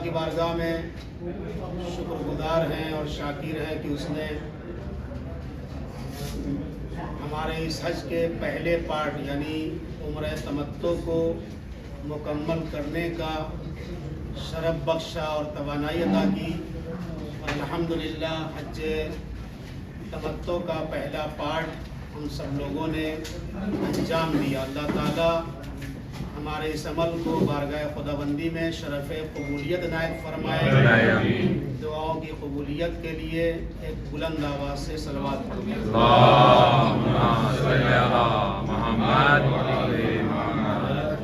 کی بارگاہ میں شکر گزار ہیں اور شاکر ہیں کہ اس نے ہمارے اس حج کے پہلے پارٹ یعنی عمرہ تمتع کو مکمل کرنے کا شرف بخشا اور توانائی عطا کی. الحمدللہ حج تمتع کا پہلا پارٹ ہم سب لوگوں نے انجام دیا. اللہ تعالیٰ ہمارے اس عمل کو بارگاہ خداوندی میں شرف قبولیت عنایت فرمائے. دعاؤں کی قبولیت کے لیے ایک بلند آواز سے صلوات پڑھیں. اللہم صلی علی محمد و علی محمد.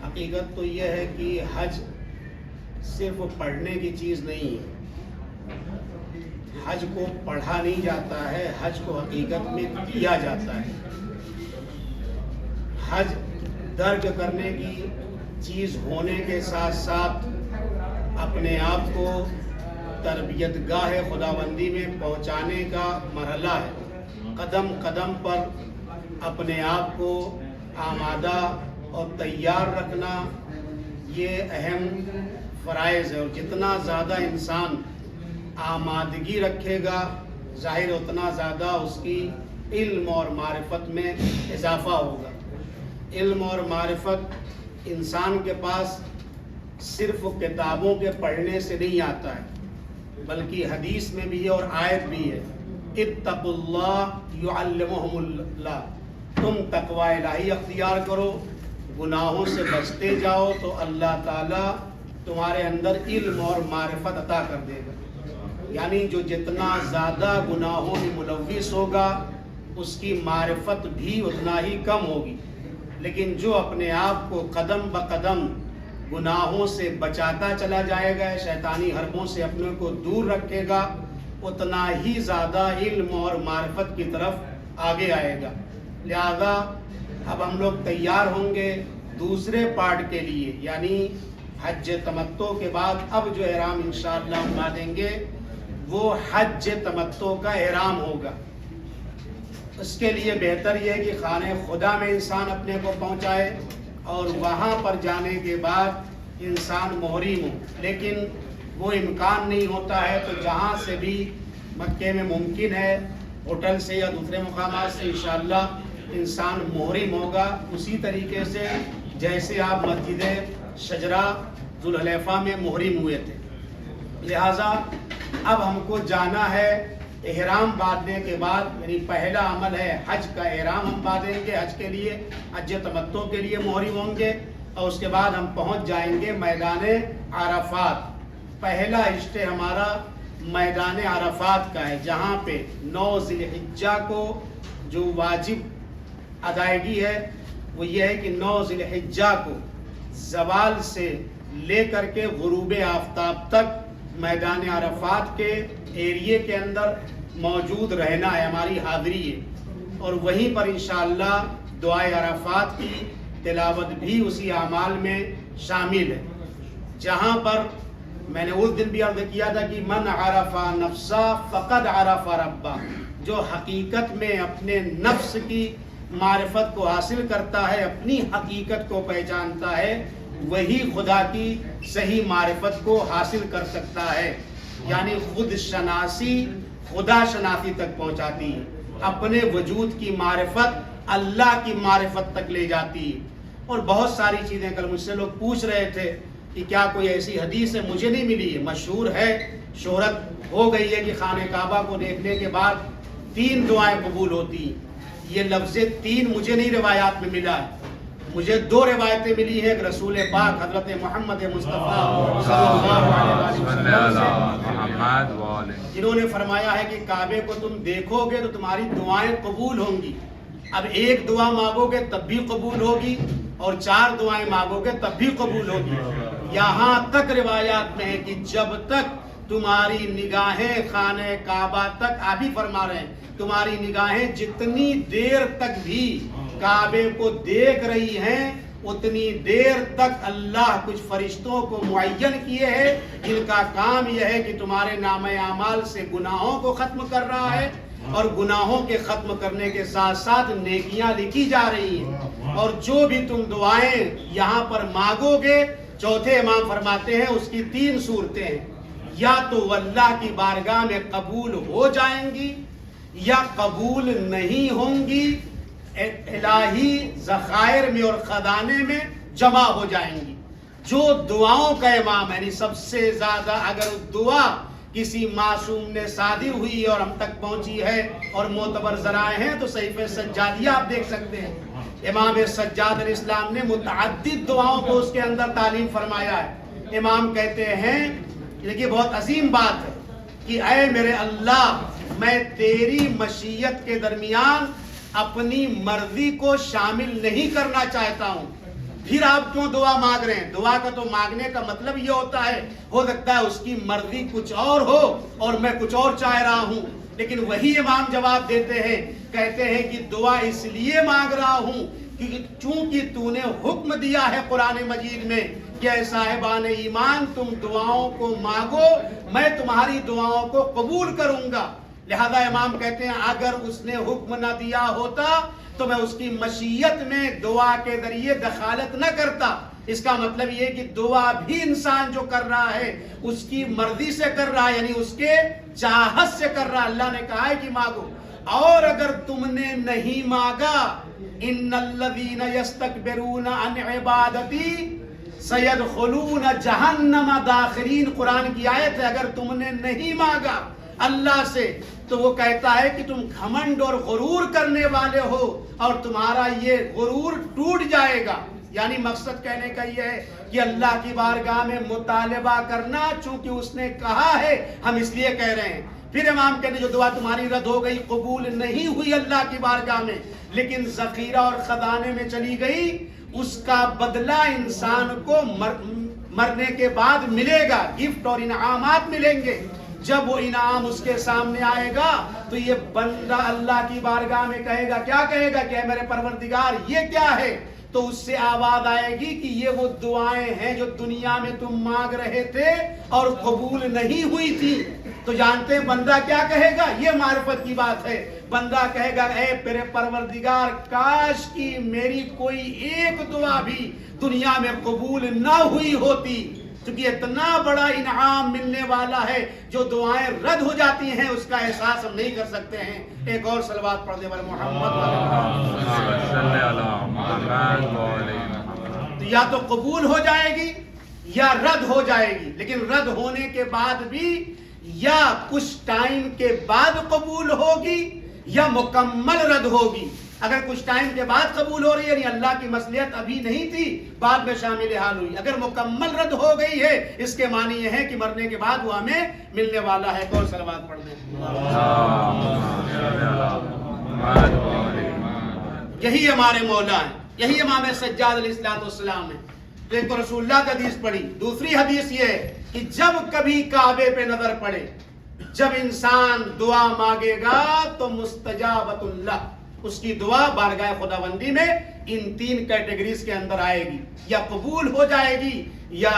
حقیقت تو یہ ہے کہ حج صرف پڑھنے کی چیز نہیں ہے. حج کو پڑھا نہیں جاتا ہے، حج کو حقیقت میں کیا جاتا ہے. حج درک کرنے کی چیز ہونے کے ساتھ ساتھ اپنے آپ کو تربیت گاہ خداوندی میں پہنچانے کا مرحلہ ہے. قدم قدم پر اپنے آپ کو آمادہ اور تیار رکھنا یہ اہم فرائض ہے. اور جتنا زیادہ انسان آمادگی رکھے گا ظاہر اتنا زیادہ اس کی علم اور معرفت میں اضافہ ہوگا. علم اور معرفت انسان کے پاس صرف کتابوں کے پڑھنے سے نہیں آتا ہے بلکہ حدیث میں بھی ہے اور آیت بھی ہے. اتقوا اللہ یعلمہم اللہ. تم تقوی الہی اختیار کرو، گناہوں سے بچتے جاؤ تو اللہ تعالیٰ تمہارے اندر علم اور معرفت عطا کر دے گا. یعنی جو جتنا زیادہ گناہوں میں ملوث ہوگا اس کی معرفت بھی اتنا ہی کم ہوگی. لیکن جو اپنے آپ کو قدم بقدم گناہوں سے بچاتا چلا جائے گا، شیطانی حربوں سے اپنے کو دور رکھے گا، اتنا ہی زیادہ علم اور معرفت کی طرف آگے آئے گا. لہذا اب ہم لوگ تیار ہوں گے دوسرے پارٹ کے لیے، یعنی حج تمتع کے بعد اب جو احرام انشاءاللہ ہم باندھیں گے وہ حج تمتع کا احرام ہوگا. اس کے لیے بہتر یہ ہے کہ خانہ خدا میں انسان اپنے کو پہنچائے اور وہاں پر جانے کے بعد انسان محرم ہو. لیکن وہ امکان نہیں ہوتا ہے تو جہاں سے بھی مکے میں ممکن ہے ہوٹل سے یا دوسرے مقامات سے انشاءاللہ انسان محرم ہوگا اسی طریقے سے جیسے آپ مسجد شجرہ ذوالحلیفہ میں محرم ہوئے تھے. لہٰذا اب ہم کو جانا ہے احرام باندھنے کے بعد، یعنی پہلا عمل ہے حج کا احرام ہم باندھیں گے. حج کے لیے حج تمتع کے لیے محرم ہوں گے اور اس کے بعد ہم پہنچ جائیں گے میدان عرفات. پہلا اشتے ہمارا میدان عرفات کا ہے جہاں پہ 9 ذی الحجہ کو جو واجب ادائیگی ہے وہ یہ ہے کہ 9 ذی الحجہ کو زوال سے لے کر کے غروب آفتاب تک میدان عرفات کے ایریے کے اندر موجود رہنا ہے، ہماری حاضری ہے. اور وہیں پر انشاءاللہ دعائے عرفات کی تلاوت بھی اسی اعمال میں شامل ہے. جہاں پر میں نے اس دن بھی عرض کیا تھا کہ من عرف نفسا فقد عرف ربا. جو حقیقت میں اپنے نفس کی معرفت کو حاصل کرتا ہے، اپنی حقیقت کو پہچانتا ہے، وہی خدا کی صحیح معرفت کو حاصل کر سکتا ہے. یعنی خود شناسی خدا شناسی تک پہنچاتی ہے، اپنے وجود کی معرفت اللہ کی معرفت تک لے جاتی ہے. اور بہت ساری چیزیں کل مجھ سے لوگ پوچھ رہے تھے کہ کیا کوئی ایسی حدیث ہے، مجھے نہیں ملی ہے. مشہور ہے، شہرت ہو گئی ہے کہ خانہ کعبہ کو دیکھنے کے بعد 3 دعائیں قبول ہوتی ہیں. یہ لفظ 3 مجھے نہیں روایات میں ملا ہے. مجھے 2 روایتیں ملی ہیں. رسول پاک حضرت محمد مصطفیٰ صلی اللہ علیہ وسلم جنہوں نے فرمایا ہے کہ کعبے کو تم دیکھو گے تو تمہاری دعائیں قبول ہوں گی. اب 1 دعا مانگو گے تب بھی قبول ہوگی اور 4 دعائیں مانگو گے تب بھی قبول ہوگی. یہاں تک روایات میں ہے کہ جب تک تمہاری نگاہیں خانہ کعبہ تک، آپ ہی فرما رہے ہیں، تمہاری نگاہیں جتنی دیر تک بھی کعبے کو دیکھ رہی ہیں اتنی دیر تک اللہ کچھ فرشتوں کو معین کیے ہیں جن کا کام یہ ہے کہ تمہارے نامہ اعمال سے گناہوں کو ختم کر رہا ہے اور گناہوں کے ختم کرنے کے ساتھ ساتھ نیکیاں لکھی جا رہی ہیں. اور جو بھی تم دعائیں یہاں پر مانگو گے چوتھے امام فرماتے ہیں اس کی 3 صورتیں ہیں، یا تو وہ اللہ کی بارگاہ میں قبول ہو جائیں گی یا قبول نہیں ہوں گی، الہی ذخائر میں اور خزانے میں جمع ہو جائیں گی۔ جو دعاؤں کا امام ہے، یعنی سب سے زیادہ اگر دعا کسی معصوم نے صادر ہوئی اور ہم تک پہنچی ہے اور معتبر ذرائع ہیں تو صحیفہ سجادیہ آپ دیکھ سکتے ہیں۔ امام سجاد علیہ السلام نے متعدد دعاؤں کو اس کے اندر تعلیم فرمایا ہے۔ امام کہتے ہیں، دیکھیے بہت عظیم بات ہے کہ اے میرے اللہ، میں تیری مشیت کے درمیان اپنی مرضی کو شامل نہیں کرنا چاہتا ہوں۔ پھر آپ کیوں دعا مانگ رہے ہیں؟ دعا کا تو مانگنے کا مطلب یہ ہوتا ہے، ہو سکتا ہے اس کی مرضی کچھ اور ہو اور میں کچھ اور چاہ رہا ہوں، لیکن وہی امام جواب دیتے ہیں، کہتے ہیں کہ دعا اس لیے مانگ رہا ہوں کہ چونکہ تو نے حکم دیا ہے قرآن مجید میں کہ اے صاحبان ایمان تم دعاؤں کو مانگو، میں تمہاری دعاؤں کو قبول کروں گا۔ لہذا امام کہتے ہیں اگر اس نے حکم نہ دیا ہوتا تو میں اس کی مشیت میں دعا کے ذریعے دخالت نہ کرتا۔ اس کا مطلب یہ کہ دعا بھی انسان جو کر رہا ہے اس کی مرضی سے کر رہا ہے، یعنی اس کے چاہت سے کر رہا ہے۔ اللہ نے کہا ہے کہ مانگو، اور اگر تم نے نہیں مانگا، ان الذین یستکبرون عن عبادتی سیدخلون جہنم داخرین، قرآن کی آیت ہے۔ اگر تم نے نہیں مانگا اللہ سے تو وہ کہتا ہے کہ تم گھمنڈ اور غرور کرنے والے ہو اور تمہارا یہ غرور ٹوٹ جائے گا۔ یعنی مقصد کہنے کا یہ ہے کہ اللہ کی بارگاہ میں مطالبہ کرنا، چونکہ اس نے کہا ہے ہم اس لیے کہہ رہے ہیں۔ پھر امام کہتے جو دعا تمہاری رد ہو گئی، قبول نہیں ہوئی اللہ کی بارگاہ میں، لیکن ذخیرہ اور خزانے میں چلی گئی، اس کا بدلہ انسان کو مرنے کے بعد ملے گا، گفٹ اور انعامات ملیں گے۔ جب وہ انعام اس کے سامنے آئے گا تو یہ بندہ اللہ کی بارگاہ میں کہے گا، کیا کہے گا کہ اے میرے پروردگار یہ کیا ہے؟ تو اس سے آواز آئے گی کہ یہ وہ دعائیں ہیں جو دنیا میں تم مانگ رہے تھے اور قبول نہیں ہوئی تھی۔ تو جانتے ہیں بندہ کیا کہے گا؟ یہ معرفت کی بات ہے۔ بندہ کہے گا اے میرے پروردگار، کاش کی میری کوئی ایک دعا بھی دنیا میں قبول نہ ہوئی ہوتی، کیونکہ اتنا بڑا انعام ملنے والا ہے۔ جو دعائیں رد ہو جاتی ہیں اس کا احساس ہم نہیں کر سکتے ہیں۔ ایک اور صلوات پڑھ دے بر محمد۔ تو یا تو قبول ہو جائے گی یا رد ہو جائے گی، لیکن رد ہونے کے بعد بھی یا کچھ ٹائم کے بعد قبول ہوگی یا مکمل رد ہوگی۔ اگر کچھ ٹائم کے بعد قبول ہو رہی ہے، یعنی اللہ کی مصلحت ابھی نہیں تھی، بعد میں شامل حال ہوئی۔ اگر مکمل رد ہو گئی ہے، اس کے معنی یہ ہے کہ مرنے کے بعد وہ ہمیں ملنے والا ہے۔ کون صلوات پڑھ دیں؟ یہی ہمارے مولا ہیں، یہی امام سجاد علیہ السلام ہیں۔ تو ایک تو رسول اللہ کی حدیث پڑھی، دوسری حدیث یہ ہے کہ جب کبھی کعبے پہ نظر پڑے، جب انسان دعا مانگے گا تو مستجابت اللہ، اس کی دعا بارگاہ خداوندی میں ان 3 کیٹیگریز کے اندر آئے گی، یا قبول ہو جائے گی یا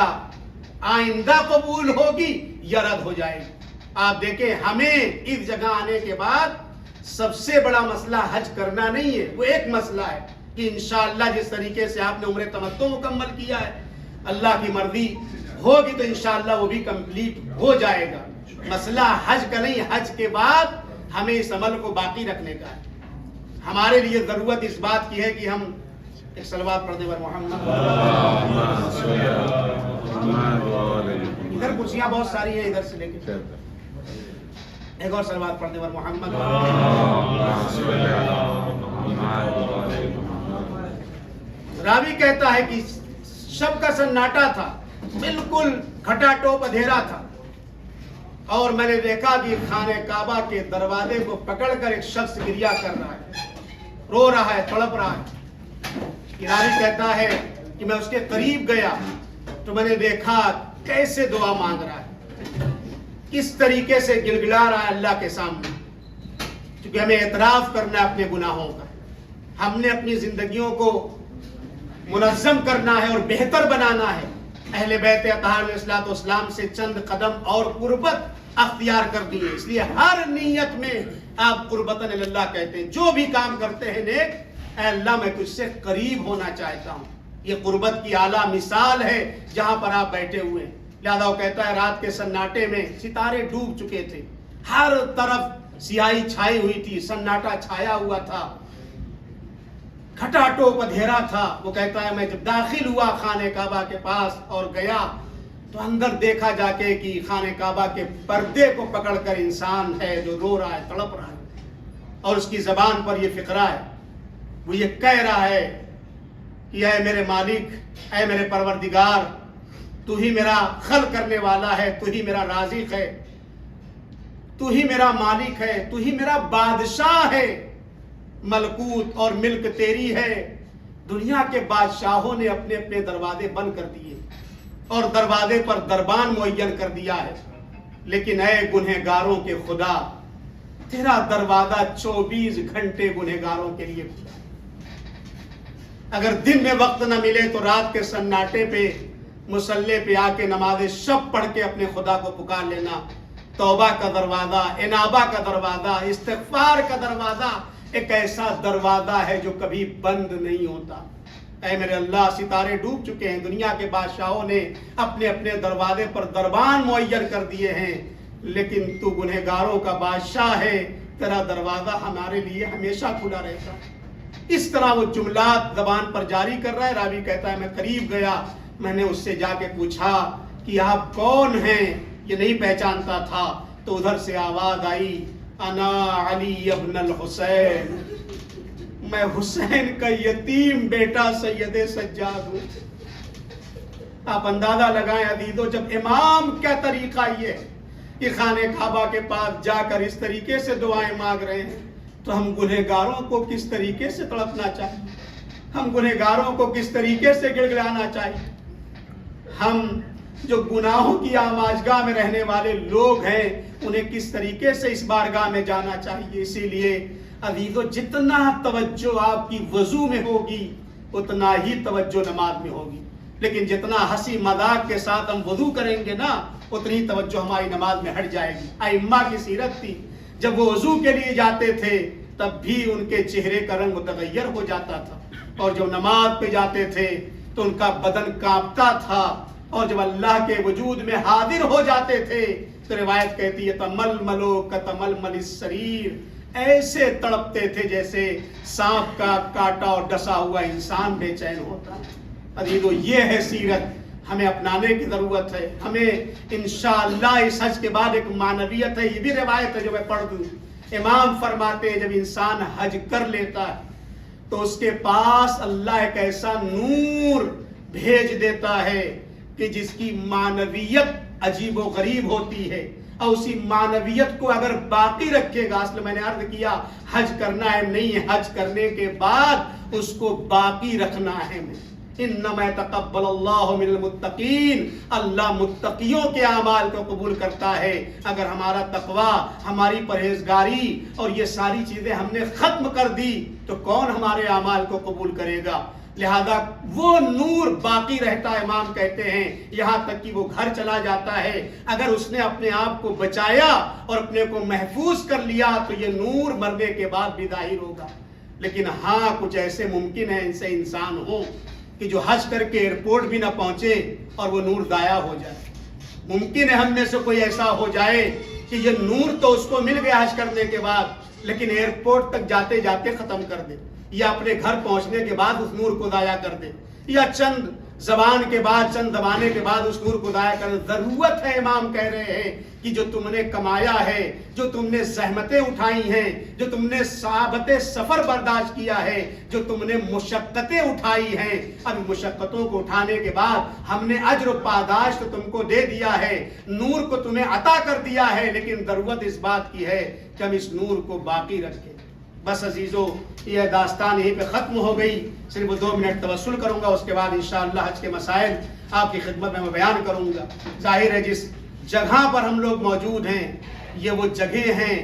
آئندہ قبول ہوگی یا رد ہو جائے گی۔ آپ دیکھیں ہمیں اس جگہ آنے کے بعد سب سے بڑا مسئلہ حج کرنا نہیں ہے، وہ ایک مسئلہ ہے کہ انشاءاللہ جس طریقے سے آپ نے عمر تمتع مکمل کیا ہے، اللہ کی مرضی ہوگی تو انشاءاللہ وہ بھی کمپلیٹ ہو جائے گا۔ مسئلہ حج کا نہیں، حج کے بعد ہمیں اس عمل کو باقی رکھنے کا ہے۔ ہمارے لیے ضرورت اس بات کی ہے کہ ہم ایک صلوات پڑھ دیں بر محمد۔ ادھر کرسیاں بہت ساری ہیں، ادھر سے لے کے ایک اور صلوات پڑھ دیں بر محمد۔ راوی کہتا ہے کہ شب کا سناٹا تھا، بالکل کھٹا ٹوپ اندھیرا تھا، اور میں نے دیکھا کہ خانہ کعبہ کے دروازے کو پکڑ کر ایک شخص گریہ کر رہا ہے، رو رہا ہے، تڑپ رہا ہے۔ راوی کہتا ہے کہ میں اس کے قریب گیا تو میں نے دیکھا کیسے دعا مانگ رہا ہے، کس طریقے سے گڑگڑا رہا ہے اللہ کے سامنے، کیونکہ ہمیں اعتراف کرنا ہے اپنے گناہوں کا۔ ہم نے اپنی زندگیوں کو منظم کرنا ہے اور بہتر بنانا ہے۔ اہل بیت اطہار علیہ الصلوۃ والسلام سے چند قدم اور قربت اختیار کر دیے، اس لیے ہر نیت میں آپ قربتاً اللہ کہتے ہیں۔ جو بھی کام کرتے ہیں نیک، اے اللہ میں تجھ سے قریب ہونا چاہتا ہوں، یہ قربت کی اعلیٰ مثال ہے جہاں پر آپ بیٹھے ہوئے ہیں. لہذا وہ کہتا ہے رات کے سناٹے میں ستارے ڈوب چکے تھے، ہر طرف سیاہی چھائی ہوئی تھی، سناٹا چھایا ہوا تھا، کھٹاٹوپ اندھیرا تھا. وہ کہتا ہے میں جب داخل ہوا خانہ کعبہ کے پاس اور گیا تو اندر دیکھا جا کے کہ خانہ کعبہ کے پردے کو پکڑ کر انسان ہے جو رو رہا ہے، تڑپ رہا ہے، اور اس کی زبان پر یہ فقرہ ہے. وہ یہ کہہ رہا ہے کہ اے میرے مالک، اے میرے پروردگار، تو ہی میرا خلق کرنے والا ہے، تو ہی میرا رازق ہے، تو ہی میرا مالک ہے، تو ہی میرا بادشاہ ہے، ملکوت اور ملک تیری ہے. دنیا کے بادشاہوں نے اپنے اپنے دروازے بند کر دیے اور دروازے پر دربان معین کر دیا ہے، لیکن اے گنہگاروں کے خدا، تیرا دروازہ 24 گھنٹے گنہگاروں کے لیے کھلا. اگر دن میں وقت نہ ملے تو رات کے سناٹے پہ مصلی پہ آ کے نماز شب پڑھ کے اپنے خدا کو پکار لینا. توبہ کا دروازہ، انابہ کا دروازہ، استغفار کا دروازہ ایک ایسا دروازہ ہے جو کبھی بند نہیں ہوتا. اے میرے اللہ، ستارے ڈوب چکے ہیں، دنیا کے بادشاہوں نے اپنے اپنے دروازے پر دربان معین کر دیے ہیں، لیکن تو گنہگاروں کا بادشاہ ہے، تیرا دروازہ ہمارے لیے ہمیشہ کھلا رہتا. اس طرح وہ جملات زبان پر جاری کر رہا ہے. راوی کہتا ہے میں قریب گیا، میں نے اس سے جا کے پوچھا کہ آپ کون ہیں؟ یہ نہیں پہچانتا تھا. تو ادھر سے آواز آئی، انا علی ابن الحسین، میں حسین کا یتیم بیٹا سید سجاد ہوں. آپ اندازہ لگائیں عزیزو، جب امام کا طریقہ یہ ہے کہ خانہ کعبہ کے پاس جا کر اس طریقے سے دعائیں مانگ رہے ہیں، تو ہم گنہگاروں کو کس طریقے سے تڑپنا چاہیے، ہم گنہگاروں کو کس طریقے سے گڑگڑانا چاہیے. ہم جو گناہوں کی آماجگاہ میں رہنے والے لوگ ہیں انہیں کس طریقے سے اس بارگاہ میں جانا چاہیے. اسی لیے عزیزو، جتنا توجہ آپ کی وضو میں ہوگی اتنا ہی توجہ نماز میں ہوگی، لیکن جتنا ہنسی مذاق کے ساتھ ہم وضو کریں گے نا اتنی توجہ ہماری نماز میں ہٹ جائے گی. ائمہ کی سیرت تھی، جب وہ وضو کے لیے جاتے تھے تب بھی ان کے چہرے کا رنگ متغیر ہو جاتا تھا، اور جب نماز پہ جاتے تھے تو ان کا بدن کانپتا تھا، اور جب اللہ کے وجود میں حاضر ہو جاتے تھے تو روایت کہتی ہے تململو کتململ السریر، ایسے تڑپتے تھے جیسے سانپ کا کاٹا اور ڈسا ہوا انسان بے چین ہوتا ہے. عزیزو، یہ ہے سیرت، ہمیں اپنانے کی ضرورت ہے. ہمیں انشاءاللہ اس حج کے بعد ایک معنویت ہے. یہ بھی روایت ہے جو میں پڑھ دوں. امام فرماتے ہیں جب انسان حج کر لیتا ہے تو اس کے پاس اللہ ایک ایسا نور بھیج دیتا ہے کہ جس کی معنویت عجیب و غریب ہوتی ہے، اور اسی معنویت کو اگر باقی رکھے گا، اصل میں نے عرض کیا حج کرنا ہے نہیں ہے، حج کرنے کے بعد اس کو باقی رکھنا ہے. انما يتقبل اللہ من المتقین، اللہ متقیوں کے اعمال کو قبول کرتا ہے. اگر ہمارا تقوی، ہماری پرہیزگاری اور یہ ساری چیزیں ہم نے ختم کر دی تو کون ہمارے اعمال کو قبول کرے گا؟ لہذا وہ نور باقی رہتا ہے. امام کہتے ہیں یہاں تک کہ وہ گھر چلا جاتا ہے، اگر اس نے اپنے آپ کو بچایا اور اپنے کو محفوظ کر لیا تو یہ نور مرنے کے بعد بھی ظاہر ہوگا. لیکن ہاں کچھ ایسے ممکن ہیں ان سے انسان ہوں کہ جو حج کر کے ایئرپورٹ بھی نہ پہنچے اور وہ نور ضائع ہو جائے. ممکن ہے ہم میں سے کوئی ایسا ہو جائے کہ یہ نور تو اس کو مل گیا حج کرنے کے بعد، لیکن ایئرپورٹ تک جاتے جاتے ختم کر دے، یا اپنے گھر پہنچنے کے بعد اس نور کو ضائع کر دے، یا چند زبان کے بعد، چند زمانے کے بعد اس نور کو ضائع کر دے. ضرورت ہے، امام کہہ رہے ہیں کہ جو تم نے کمایا ہے، جو تم نے زحمتیں اٹھائی ہیں، جو تم نے صعوبت سفر برداشت کیا ہے، جو تم نے مشقتیں اٹھائی ہیں، اب مشقتوں کو اٹھانے کے بعد ہم نے اجر و پاداش تو تم کو دے دیا ہے، نور کو تمہیں عطا کر دیا ہے، لیکن ضرورت اس بات کی ہے کہ ہم اس نور کو باقی رکھیں. بس عزیزو، یہ داستان یہیں پہ ختم ہو گئی. صرف 2 منٹ توسل کروں گا، اس کے بعد انشاءاللہ حج کے مسائل آپ کی خدمت میں بیان کروں گا. ظاہر ہے جس جگہ پر ہم لوگ موجود ہیں یہ وہ جگہ ہیں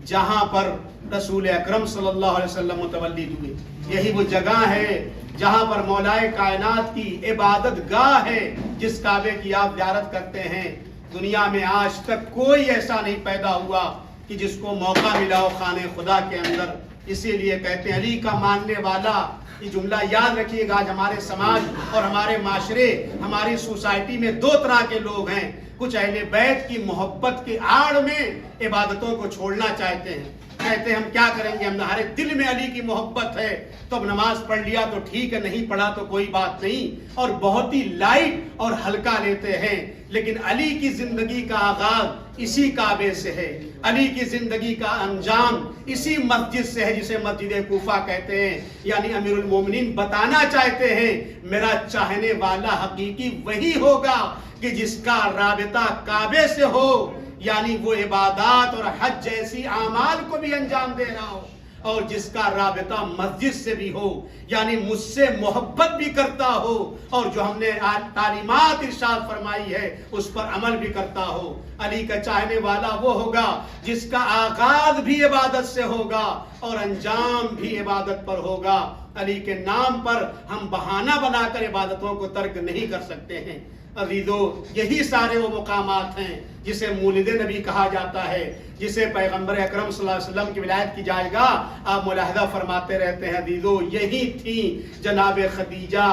جہاں پر رسول اکرم صلی اللہ علیہ وسلم متولد ہوئے. یہی وہ جگہ ہے جہاں پر مولائے کائنات کی عبادت گاہ ہے، جس کعبے کی آپ زیارت کرتے ہیں. دنیا میں آج تک کوئی ایسا نہیں پیدا ہوا کہ جس کو موقع ملا ہو خانہ خدا کے اندر. اسی لیے کہتے ہیں علی کا ماننے والا یہ جملہ یاد رکھیے گا، آج ہمارے سماج اور ہمارے معاشرے، ہماری سوسائٹی میں دو طرح کے لوگ ہیں. کچھ اہل بیت کی محبت کی آڑ میں عبادتوں کو چھوڑنا چاہتے ہیں، کہتے ہیں ہم کیا کریں گے، ہمارے دل میں علی کی محبت ہے تو اب نماز پڑھ لیا تو ٹھیک ہے، نہیں پڑھا تو کوئی بات نہیں، اور بہت ہی لائٹ اور ہلکا لیتے ہیں. لیکن علی کی زندگی کا آغاز اسی کعبے سے ہے، علی کی زندگی کا انجام اسی مسجد سے ہے جسے مسجد کوفہ کہتے ہیں. یعنی امیر المومنین بتانا چاہتے ہیں میرا چاہنے والا حقیقی وہی ہوگا کہ جس کا رابطہ کعبے سے ہو، یعنی وہ عبادات اور حج جیسی اعمال کو بھی انجام دے رہا ہو، اور جس کا رابطہ مسجد سے بھی ہو، یعنی مجھ سے محبت بھی کرتا ہو، اور جو ہم نے تعلیمات ارشاد فرمائی ہے اس پر عمل بھی کرتا ہو. علی کا چاہنے والا وہ ہوگا جس کا آغاز بھی عبادت سے ہوگا اور انجام بھی عبادت پر ہوگا. علی کے نام پر ہم بہانہ بنا کر عبادتوں کو ترک نہیں کر سکتے ہیں. عزیزو، یہی سارے وہ مقامات ہیں جسے مولد نبی کہا جاتا ہے، جسے پیغمبر اکرم صلی اللہ علیہ وسلم کی ولادت کی جائے گا. آپ ملاحظہ فرماتے رہتے ہیں عزیزو، یہی تھیں جناب خدیجہ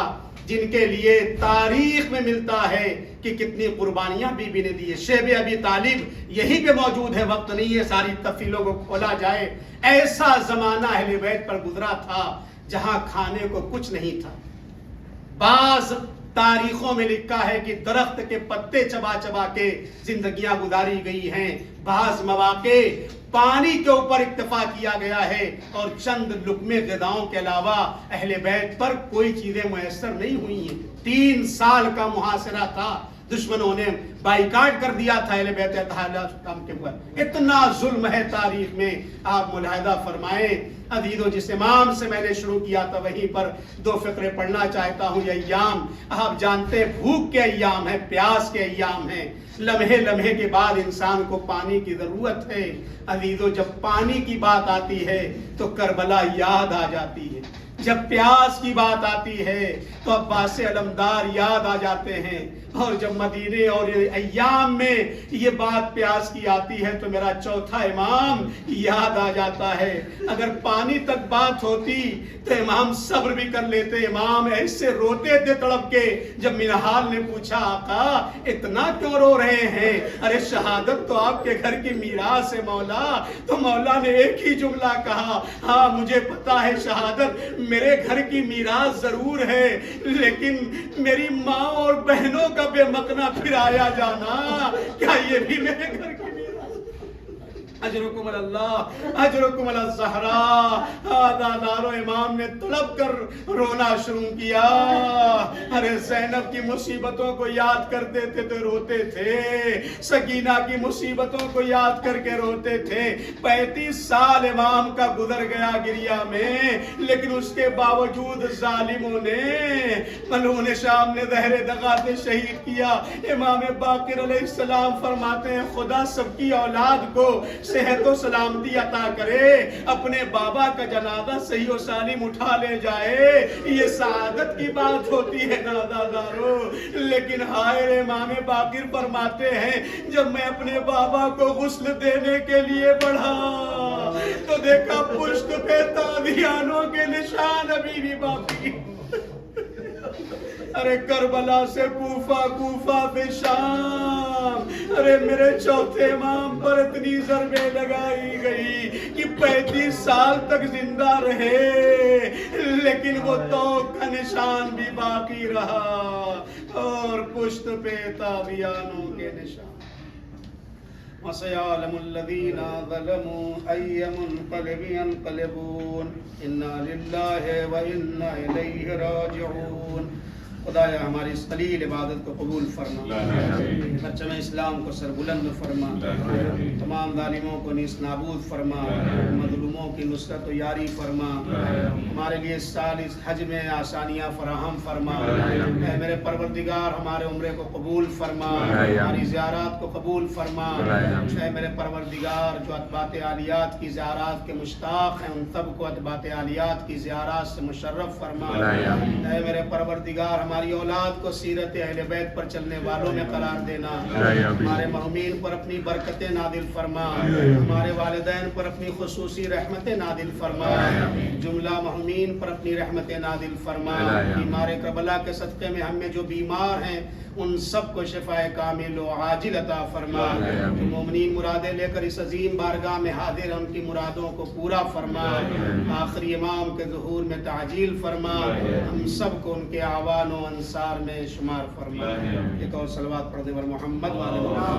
جن کے لیے تاریخ میں ملتا ہے کہ کتنی قربانیاں بی بی نے دی ہے. شیب ابی طالب یہی پہ موجود ہے، وقت نہیں ہے ساری تفصیلوں کو کھولا جائے. ایسا زمانہ اہل بیت پر گزرا تھا جہاں کھانے کو کچھ نہیں تھا. بعض تاریخوں میں لکھا ہے کہ درخت کے پتے چبا چبا کے زندگیاں گزاری گئی ہیں. بعض مواقع پانی کے اوپر اکتفا کیا گیا ہے، اور چند لقمے غذاؤں کے علاوہ اہل بیت پر کوئی چیزیں میسر نہیں ہوئی ہیں. 3 سال کا محاصرہ تھا، دشمنوں نے بائیکاٹ کر دیا تھا اہل بیت اسلام کے اوپر. اتنا ظلم ہے تاریخ میں. آپ ملاحظہ فرمائیں عزیزو، جس امام سے میں نے شروع کیا تھا وہیں پر 2 فقرے پڑھنا چاہتا ہوں. یہ ایام آپ جانتے بھوک کے ایام ہیں، پیاس کے ایام ہیں. لمحے لمحے کے بعد انسان کو پانی کی ضرورت ہے. عزیزو، جب پانی کی بات آتی ہے تو کربلا یاد آ جاتی ہے. جب پیاس کی بات آتی ہے تو عباس علمدار یاد آ جاتے ہیں. اور جب مدینے اور ایام میں یہ بات پیاس کی آتی ہے تو میرا چوتھا امام یاد آ جاتا ہے. اگر پانی تک بات ہوتی تو امام صبر بھی کر لیتے. امام ایسے روتے تھے تڑپ کے جب منہال نے پوچھا آقا اتنا کیوں رو رہے ہیں؟ ارے شہادت تو آپ کے گھر کی میراث ہے مولا. تو مولا نے ایک ہی جملہ کہا، ہاں مجھے پتا ہے شہادت میرے گھر کی میراث ضرور ہے، لیکن میری ماں اور بہنوں کا بے مقنا پھر آیا جانا کیا یہ بھی میرے گھر کی میراث؟ اجرکم اللہ، اجرکم الزہرا. دادار و امام نے تڑپ کر رونا شروع کیا. ارے زینب کی مصیبتوں کو یاد کرتے تھے تو روتے تھے، سکینہ کی مصیبتوں کو یاد کر کے روتے تھے. 35 سال امام کا گزر گیا گریا میں، لیکن اس کے باوجود ظالموں نے ملعون شام نے زہر دغا سے شہید کیا. امام باقر علیہ السلام فرماتے ہیں خدا سب کی اولاد کو صحت و سلامتی عطا کرے، اپنے بابا کا جنازہ صحیح و سالم اٹھا لے جائے. یہ سعادت کی بات ہوتی ہے نادادارو. لیکن ہائے امام باقر فرماتے ہیں جب میں اپنے بابا کو غسل دینے کے لیے بڑھا تو دیکھا پشت پہ تابعیانوں کے نشان ابھی بھی باقی. ارے کربلا سے کوفہ، کوفہ سے شام. ارے میرے چوتھے امام پر اتنی ضربیں لگائی گئی کہ 35 سال تک زندہ رہے، لیکن وہ توق کا نشان بھی باقی رہا اور پشت پہ تابعیانوں کے نشان. وَسَيَعْلَمُ الَّذِينَ ظَلَمُوا أَيَّ مُنقَلِبٍ يَنقَلِبُونَ إِنَّا لِلَّهِ وَإِنَّا إِلَيْهِ رَاجِعُونَ. خدایا ہماری اس قلیل عبادت کو قبول فرما، پرچم اسلام کو سربلند فرما، تمام ظالموں کو نیست نابود فرما، مظلوموں کی نصرت و یاری فرما. ہمارے لیے اس سال اس حج میں آسانیاں فراہم فرما. اے میرے پروردگار ہمارے عمرے کو قبول فرما، ہماری زیارات کو قبول فرما. اے میرے پروردگار جو اتباط عالیات کی زیارات کے مشتاق ہیں ان سب کو اتباط عالیات کی زیارات سے مشرف فرما. اے میرے پروردگار ہماری اولاد کو سیرت اہل بیت پر چلنے والوں میں قرار دینا، ہمارے محرومین پر اپنی برکتیں نازل فرما، ہمارے والدین پر اپنی خصوصی رحمتیں نازل فرما، جملہ محرومین پر اپنی رحمتیں نازل فرما، بیمار کربلا کے صدقے میں ہم میں جو بیمار ہیں ان سب کو شفائے کامل و عاجل عطا فرما، جو مومنین مرادیں لے کر اس عظیم بارگاہ میں حاضر ہیں ان کی مرادوں کو پورا فرما، آخری امام کے ظہور میں تعجیل فرما، ہم سب کو ان کے اعوان و انصار میں شمار فرما۔ ایک اور صلوات پڑھ دے بر محمد والے محمد۔